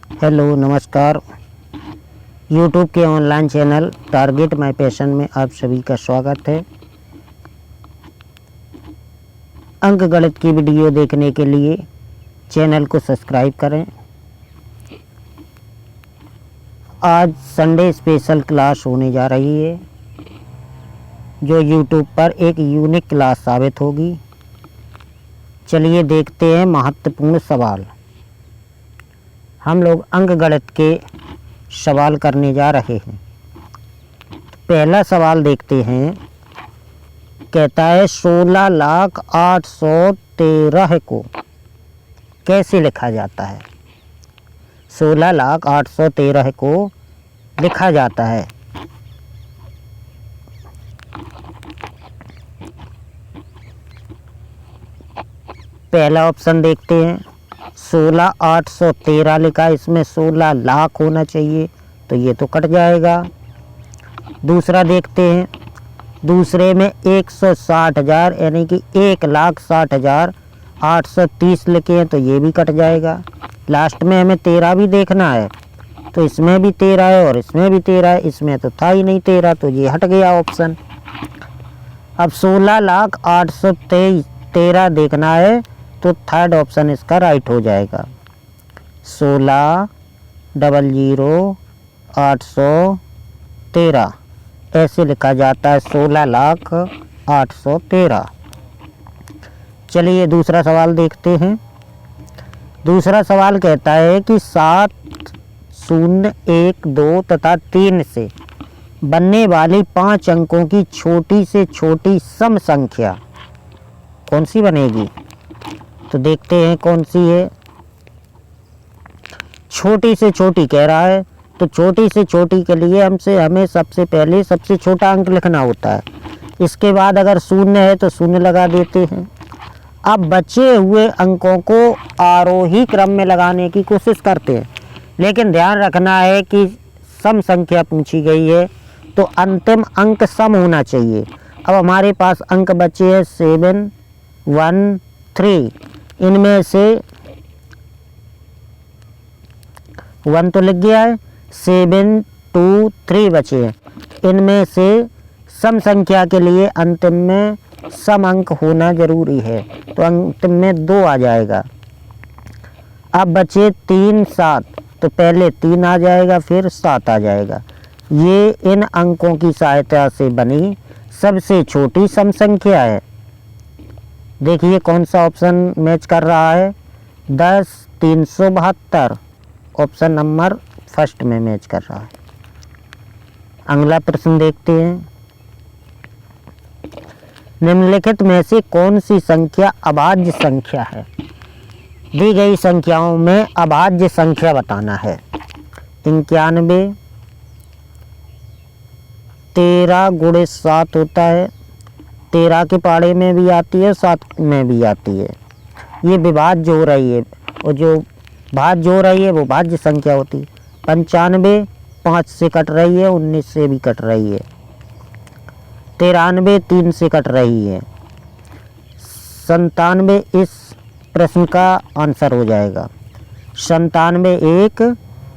Hello नमस्कार। YouTube के online channel target my passion में आप सभी का स्वागत है। अंक गणित की वीडियो देखने के लिए चैनल को सब्सक्राइब करें। आज संडे स्पेशल क्लास होने जा रही है जो यूट्यूब पर एक यूनिक क्लास साबित होगी। चलिए देखते हैं महत्वपूर्ण सवाल। हम लोग अंक गणित के सवाल करने जा रहे हैं। पहला सवाल देखते हैं। कहता है 16,813 को कैसे लिखा जाता है। 16,813 को लिखा जाता है। पहला ऑप्शन देखते हैं। 16,813 लिखा, इसमें 16 लाख होना चाहिए तो ये तो कट जाएगा। दूसरा देखते हैं। दूसरे में 160,000 यानी कि 1,60,830 लिखे हैं तो ये भी कट जाएगा। लास्ट में हमें 13 भी देखना है तो इसमें भी 13 है और इसमें भी 13 है। इसमें तो था ही नहीं 13 तो ये हट गया ऑप्शन। अब 16,813 देखना है तो थर्ड ऑप्शन इसका राइट हो जाएगा। 16,00,813 ऐसे लिखा जाता है। 16,00,813। चलिए दूसरा सवाल देखते हैं। दूसरा सवाल कहता है कि 7, 0, 1, 2 तथा 3 से बनने वाली 5 अंकों की छोटी से छोटी सम संख्या कौन सी बनेगी। तो देखते हैं कौन सी है। छोटी से छोटी कह रहा है तो छोटी से छोटी के लिए हमें सबसे पहले सबसे छोटा अंक लिखना होता है। इसके बाद अगर 0 है तो 0 लगा देते हैं। अब बचे हुए अंकों को आरोही क्रम में लगाने की कोशिश करते हैं, लेकिन ध्यान रखना है कि सम संख्या पूछी गई है तो अंतिम अंक सम होना चाहिए। अब हमारे पास अंक बचे हैं 7, 1, 3। इनमें से 1 तो लिख गया है, 7, 2, 3 बचे हैं। इनमें से सम संख्या के लिए अंतिम में सम अंक होना जरूरी है तो अंतिम में 2 आ जाएगा। अब बचे 3, 7 तो पहले 3 आ जाएगा फिर 7 आ जाएगा। ये इन अंकों की सहायता से बनी सबसे छोटी सम संख्या है। देखिए कौन सा ऑप्शन मैच कर रहा है। 10, 372 ऑप्शन नंबर फर्स्ट में मैच कर रहा है। अगला प्रश्न देखते हैं। निम्नलिखित में से कौन सी संख्या अभाज्य संख्या है। दी गई संख्याओं में अभाज्य संख्या बताना है। 91, 13 × 7 होता है। 13 के पाड़े में भी आती है, 7 में भी आती है। ये विभाज्य हो रही है और जो भाज्य हो रही है वो भाज्य संख्या होती है। 95 5 से कट रही है, 19 से भी कट रही है। 93 3 से कट रही है। 97 इस प्रश्न का आंसर हो जाएगा। 97 एक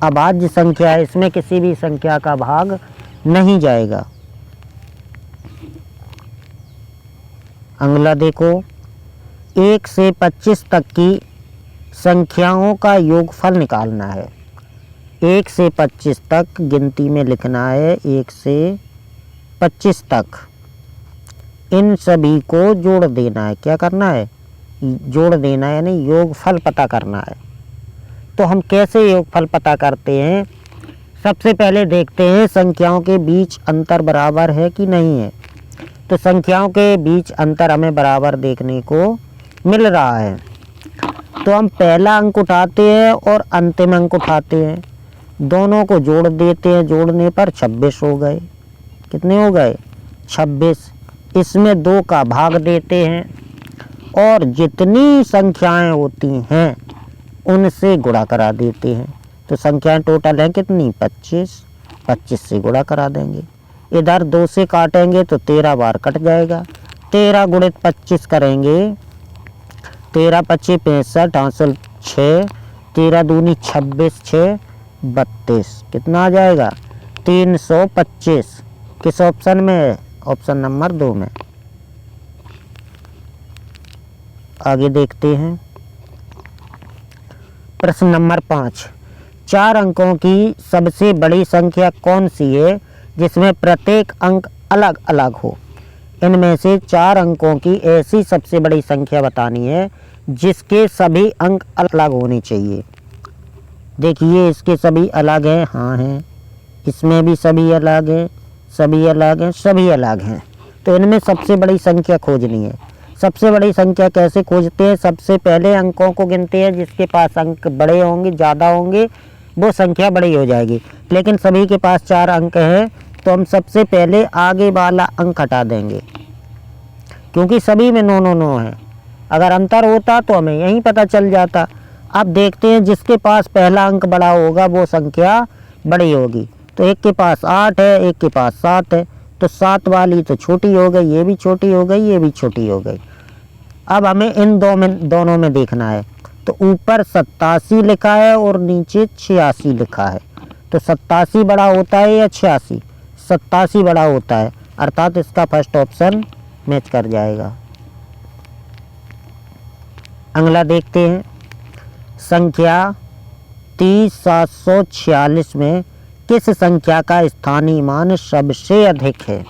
अभाज्य संख्या है, इसमें किसी भी संख्या का भाग नहीं जाएगा। अगला देखो। 1 से 25 तक की संख्याओं का योगफल निकालना है। 1 से 25 तक गिनती में लिखना है। 1 से 25 तक इन सभी को जोड़ देना है। क्या करना है, जोड़ देना है, यानी योगफल पता करना है। तो हम कैसे योगफल पता करते हैं। सबसे पहले देखते हैं संख्याओं के बीच अंतर बराबर है कि नहीं है। तो संख्याओं के बीच अंतर हमें बराबर देखने को मिल रहा है तो हम पहला अंक उठाते हैं और अंतिम अंक उठाते हैं, दोनों को जोड़ देते हैं। जोड़ने पर 26 हो गए। कितने हो गए, 26। इसमें 2 का भाग देते हैं और जितनी संख्याएं होती हैं उनसे गुणा करा देते हैं। तो संख्याएं टोटल हैं कितनी, 25। 25 से गुणा करा देंगे। इधर 2 से काटेंगे तो 13 बार कट जाएगा। 13 × 25 करेंगे। 13 × 25 = 65, 6 13 दूनी 26, 6 32, कितना आ जाएगा 325। किस ऑप्शन में है? ऑप्शन नंबर 2 में। आगे देखते हैं प्रश्न नंबर 5। 4 अंकों की सबसे बड़ी संख्या कौन सी है जिसमें प्रत्येक अंक अलग अलग हो? इनमें से 4 अंकों की ऐसी सबसे बड़ी संख्या बतानी है जिसके सभी अंक अलग होने चाहिए। देखिए इसके सभी अलग हैं, हाँ हैं, इसमें भी सभी अलग हैं, सभी अलग हैं, सभी अलग हैं। तो इनमें सबसे बड़ी संख्या खोजनी है। सबसे बड़ी संख्या कैसे खोजते हैं? सबसे पहले अंकों को गिनते हैं, जिसके पास अंक बड़े होंगे, ज़्यादा होंगे, वो संख्या बड़ी हो जाएगी। लेकिन सभी के पास 4 अंक हैं तो हम सबसे पहले आगे वाला अंक हटा देंगे, क्योंकि सभी में 9 9 9 है। अगर अंतर होता तो हमें यहीं पता चल जाता। अब देखते हैं जिसके पास पहला अंक बड़ा होगा वो संख्या बड़ी होगी। तो एक के पास 8 है, एक के पास 7 है, तो 7 वाली तो छोटी हो गई, ये भी छोटी हो गई, ये भी छोटी हो गई। अब हमें इन दोनों में देखना है। तो ऊपर 87 लिखा है और नीचे 86 लिखा है, तो 87 बड़ा होता है या 86? 87 बड़ा होता है, अर्थात इसका फर्स्ट ऑप्शन मैच कर जाएगा। अगला देखते हैं संख्या 30746 में किस संख्या का स्थानीय मान सबसे अधिक है?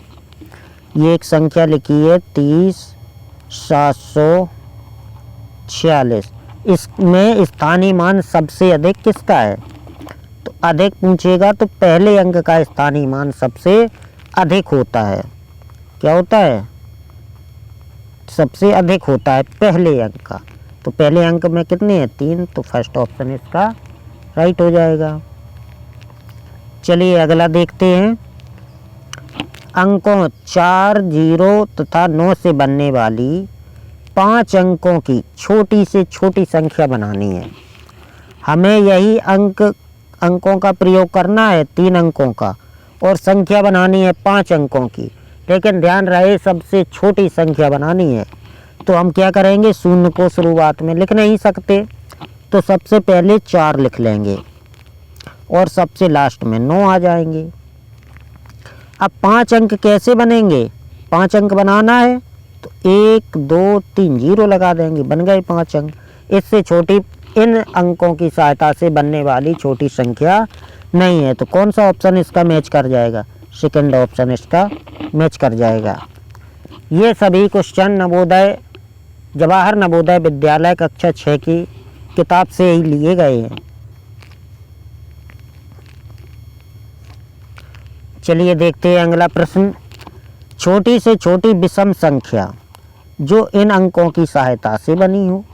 ये एक संख्या लिखी है 30746, इसमें स्थानीय मान सबसे अधिक किसका है? तो अधिक पूछेगा तो पहले अंक का स्थानीय मान सबसे अधिक होता है। क्या होता है? सबसे अधिक होता है पहले अंक का। तो पहले अंक में कितने हैं? 3, तो फर्स्ट ऑप्शन इसका राइट हो जाएगा। चलिए अगला देखते हैं। अंकों 4, 0 तथा 9 से बनने वाली 5 अंकों की छोटी से छोटी संख्या बनानी है। हमें यही अंकों का प्रयोग करना है, 3 अंकों का, और संख्या बनानी है 5 अंकों की। लेकिन ध्यान रहे सबसे छोटी संख्या बनानी है। तो हम क्या करेंगे? शून्य को शुरुआत में लिख नहीं सकते, तो सबसे पहले 4 लिख लेंगे और सबसे लास्ट में 9 आ जाएंगे। अब 5 अंक कैसे बनेंगे? 5 अंक बनाना है तो 1 2 3 0 लगा देंगे, बन गए 5 अंक। इससे छोटी इन अंकों की सहायता से बनने वाली छोटी संख्या नहीं है। तो कौन सा ऑप्शन इसका मैच कर जाएगा? सेकंड ऑप्शन इसका मैच कर जाएगा। ये सभी क्वेश्चन जवाहर नवोदय विद्यालय कक्षा 6 की किताब से ही लिए गए हैं। चलिए देखते हैं अगला प्रश्न। छोटी से छोटी विषम संख्या जो इन अंकों की सहायता से बनी हो।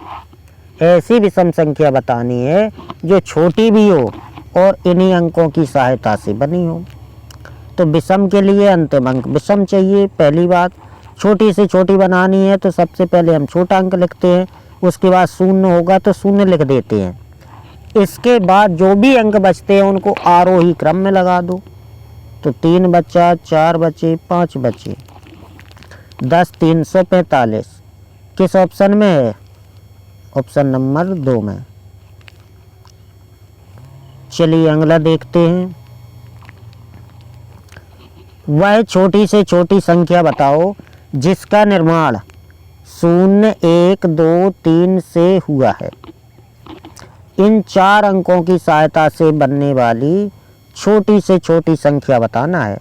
ऐसी विषम संख्या बतानी है जो छोटी भी हो और इन्हीं अंकों की सहायता से बनी हो। तो विषम के लिए अंतिम अंक विषम चाहिए। पहली बात, छोटी से छोटी बनानी है तो सबसे पहले हम छोटा अंक लिखते हैं, उसके बाद शून्य होगा तो शून्य लिख देते हैं। इसके बाद जो भी अंक बचते हैं उनको आरोही क्रम में लगा दो। तो 3 बचा, 4 बचे, 5 बचे, 10 345 किस ऑप्शन में है? ऑप्शन नंबर 2 में। चलिए अगला देखते हैं। वह छोटी से छोटी संख्या बताओ जिसका निर्माण 0 1 2 3 से हुआ है। इन 4 अंकों की सहायता से बनने वाली छोटी से छोटी संख्या बताना है।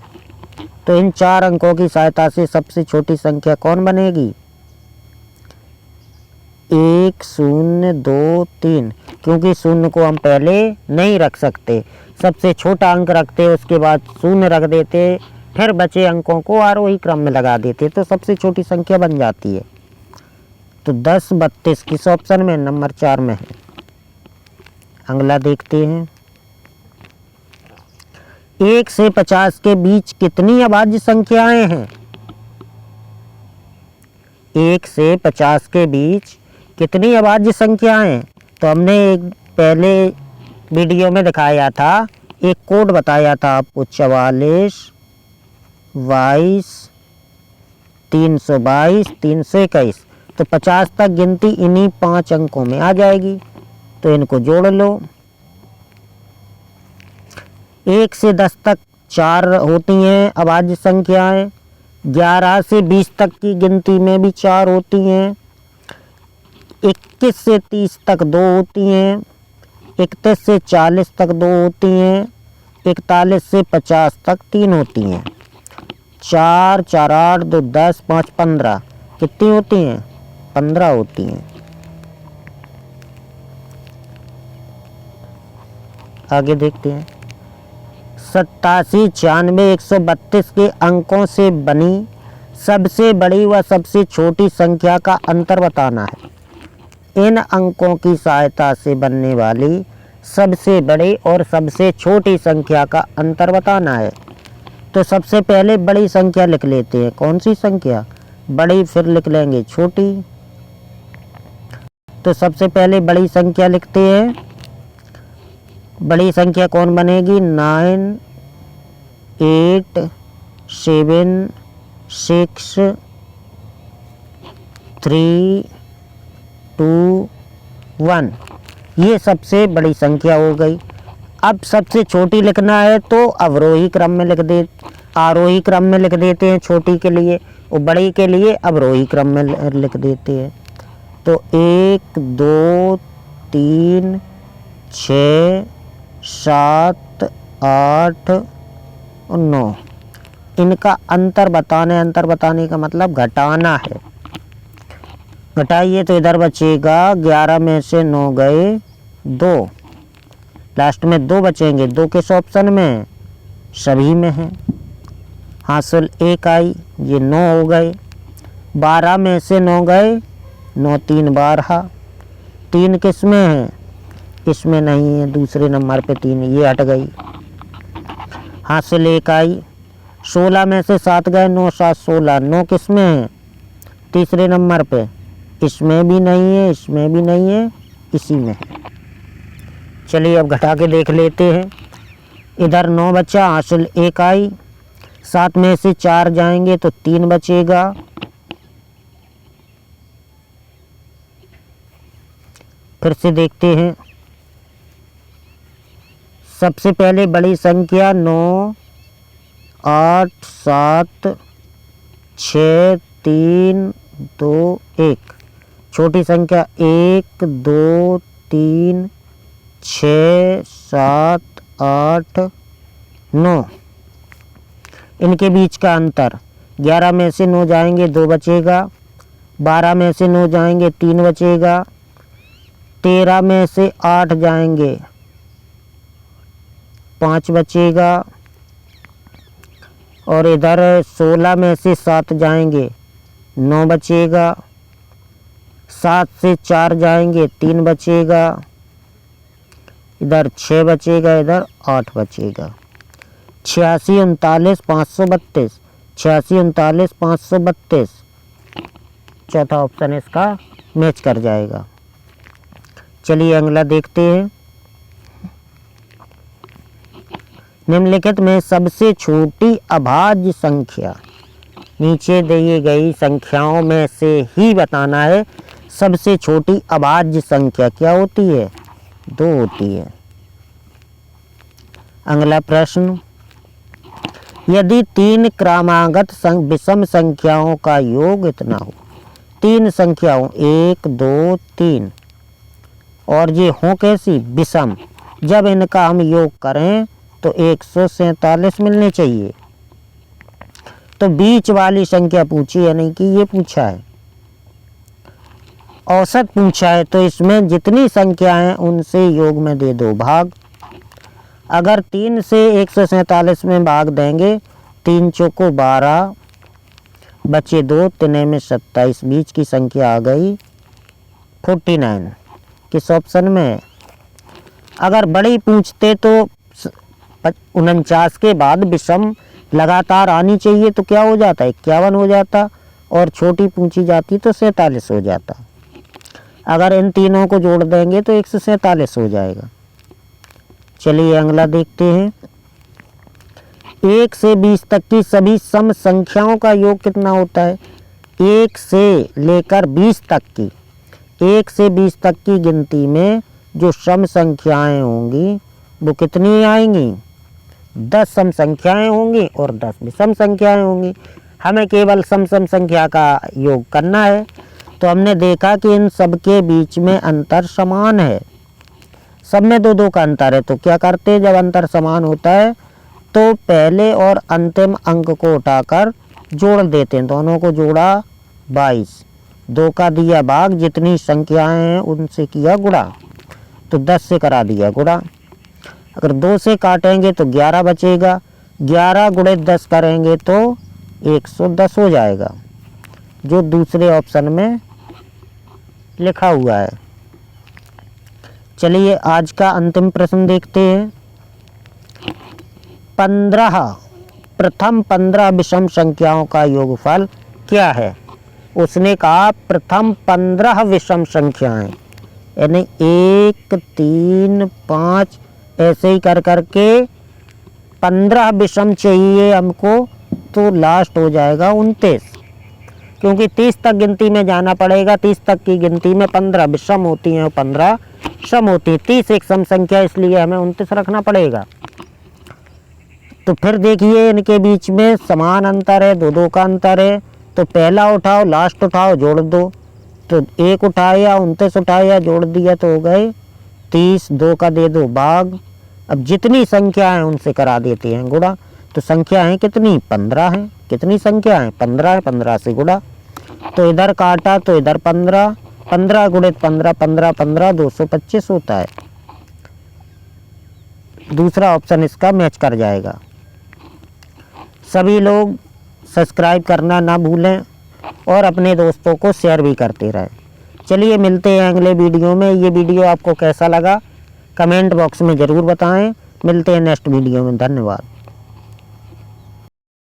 तो इन 4 अंकों की सहायता से सबसे छोटी संख्या कौन बनेगी? 1 0 2 3, क्योंकि 0 को हम पहले नहीं रख सकते, सबसे छोटा अंक रखते, उसके बाद 0 रख देते, फिर बचे अंकों को आरोही क्रम में लगा देते, तो सबसे छोटी संख्या बन जाती है। तो 10 32 किस ऑप्शन में? नंबर 4 में है। अगला देखते हैं। 1 से 50 के बीच कितनी अभाज्य संख्याएं हैं? 1 से 50 के बीच कितनी अभाज्य संख्याएं हैं? तो हमने एक पहले वीडियो में दिखाया था, एक कोड बताया था आपको, 44 22 322 321। तो 50 तक गिनती इन्हीं 5 अंकों में आ जाएगी। तो इनको जोड़ लो। 1 से 10 तक 4 होती हैं अभाज्य संख्याएं। 11 से 20 तक की गिनती में भी 4 होती हैं। 21 से 30 तक 2 होती हैं। 31 से 40 तक 2 होती हैं। 41 से 50 तक 3 होती हैं। 4 4 8 2 10 5 15 कितनी होती हैं? 15 होती हैं। आगे देखते हैं। 87 96 132 के अंकों से बनी सबसे बड़ी व सबसे छोटी संख्या का अंतर बताना है। इन अंकों की सहायता से बनने वाली सबसे बड़ी और सबसे छोटी संख्या का अंतर बताना है। तो सबसे पहले बड़ी संख्या लिख लेते हैं। कौन सी संख्या? बड़ी, फिर लिख लेंगे छोटी। तो सबसे पहले बड़ी संख्या लिखते हैं। बड़ी संख्या कौन बनेगी? 9 8 7 6 3 2 1। ये सबसे बड़ी संख्या हो गई। अब सबसे छोटी लिखना है तो अवरोही क्रम में आरोही क्रम में लिख देते हैं छोटी के लिए, और बड़ी के लिए अवरोही क्रम में लिख देते हैं। तो 1 2 3 6 7 8 और 9। इनका अंतर बताने का मतलब घटाना है। घटाइए तो इधर बचेगा 11 में से 9 गए 2, लास्ट में 2 बचेंगे। 2 किस ऑप्शन में? सभी में है। हासिल 1 आई, ये 9 हो गए। 12 में से 9 गए 9 3 12। 3 किस में है? इसमें नहीं है, दूसरे नंबर पे 3, ये हट गई। हासिल 1 आई। 16 में से 7 गए 9 7 16। 9 किस में है? तीसरे नंबर पे। इसमें भी नहीं है, इसमें भी नहीं है, इसी में है। चलिए अब घटा के देख लेते हैं। इधर 9 बचा, हासिल 1 आई। 7 में से 4 जाएंगे तो 3 बचेगा। फिर से देखते हैं। सबसे पहले बड़ी संख्या 9 8 7 6 3 2 1। छोटी संख्या 1 2 3 6 7 8 9। इनके बीच का अंतर 11 में से 9 जाएंगे 2 बचेगा। 12 में से 9 जाएंगे 3 बचेगा। 13 में से 8 जाएंगे 5 बचेगा। और इधर 16 में से 7 जाएंगे 9 बचेगा। 7 से 4 जाएंगे 3 बचेगा। इधर 6 बचेगा, इधर 8 बचेगा। 86 39 532। 86 39 532। चौथा ऑप्शन इसका मैच कर जाएगा। चलिए अगला देखते हैं। निम्नलिखित में सबसे छोटी अभाज्य संख्या, नीचे दी गई संख्याओं में से ही बताना है सबसे छोटी अभाज्य संख्या क्या होती है? 2 होती है। अगला प्रश्न, यदि 3 क्रमागत विषम संख्याओं का योग इतना हो। 3 संख्याओं 1 2 3 और ये हों कैसी? विषम। जब इनका हम योग करें तो 147 मिलने चाहिए। तो बीच वाली संख्या पूछी है, नहीं कि ये पूछा है। औसत पूछा है, तो इसमें जितनी संख्या हैं उनसे योग में दे दो भाग। अगर 3 से 147 में भाग देंगे, 3 चौको 12 बचे 2, तिने में 27, बीच की संख्या आ गई 49। किस ऑप्शन में? अगर बड़ी पूछते तो 49 के बाद विषम लगातार आनी चाहिए, तो क्या हो जाता? 51 हो जाता। और छोटी पूछी जाती तो 47 हो जाता। अगर इन तीनों को जोड़ देंगे तो 147 हो जाएगा। चलिए अगला देखते हैं। 1 से 20 तक की सभी सम संख्याओं का योग कितना होता है? 1 से लेकर 20 तक की 1 से 20 तक की गिनती में जो सम संख्याएं होंगी वो कितनी आएंगी? 10 सम संख्याएं होंगी और 10 विषम संख्याएं होंगी। हमें केवल सम संख्या का योग करना है। तो हमने देखा कि इन सब के बीच में अंतर समान है, सब में 2-2 का अंतर है। तो क्या करते हैं, जब अंतर समान होता है तो पहले और अंतिम अंक को उठाकर जोड़ देते हैं। दोनों को जोड़ा 22, 2 का दिया भाग, जितनी संख्याएं हैं उनसे किया गुणा, तो 10 से करा दिया गुणा। अगर 2 से काटेंगे तो 11 बचेगा, 11 गुणे 10 करेंगे तो 110 हो जाएगा, जो दूसरे ऑप्शन में लिखा हुआ है। चलिए आज का अंतिम प्रश्न देखते हैं। 15 प्रथम 15 विषम संख्याओं का योगफल क्या है। उसने कहा प्रथम 15 विषम संख्याएं, यानी 1, 3, 5 ऐसे ही कर करके 15 विषम चाहिए हमको, तो लास्ट हो जाएगा 29, क्योंकि 30 तक गिनती में जाना पड़ेगा। 30 तक की गिनती में 15 विषम होती हैं और 15 सम होती है। 30 एक सम संख्या, इसलिए हमें 29 रखना पड़ेगा। तो फिर देखिए इनके बीच में समान अंतर है, 2-2 का अंतर है। तो पहला उठाओ, लास्ट उठाओ, जोड़ दो। तो 1 उठाया, 29 उठाया, जोड़ दिया तो हो गए 30, 2 का दे दो भाग। अब जितनी संख्या है उनसे करा देते हैं गुणा। तो संख्या है कितनी, 15 है। कितनी संख्या है, 15 है, 15 से गुणा। तो इधर काटा तो इधर 15, 15 गुणित 15, 15, 15, 225 होता है। दूसरा ऑप्शन इसका मैच कर जाएगा। सभी लोग सब्सक्राइब करना ना भूलें और अपने दोस्तों को शेयर भी करते रहें। चलिए मिलते हैं अगले वीडियो में। ये वीडियो आपको कैसा लगा कमेंट बॉक्स में ज़रूर बताएं। मिलते हैं नेक्स्ट वीडियो में। धन्यवाद।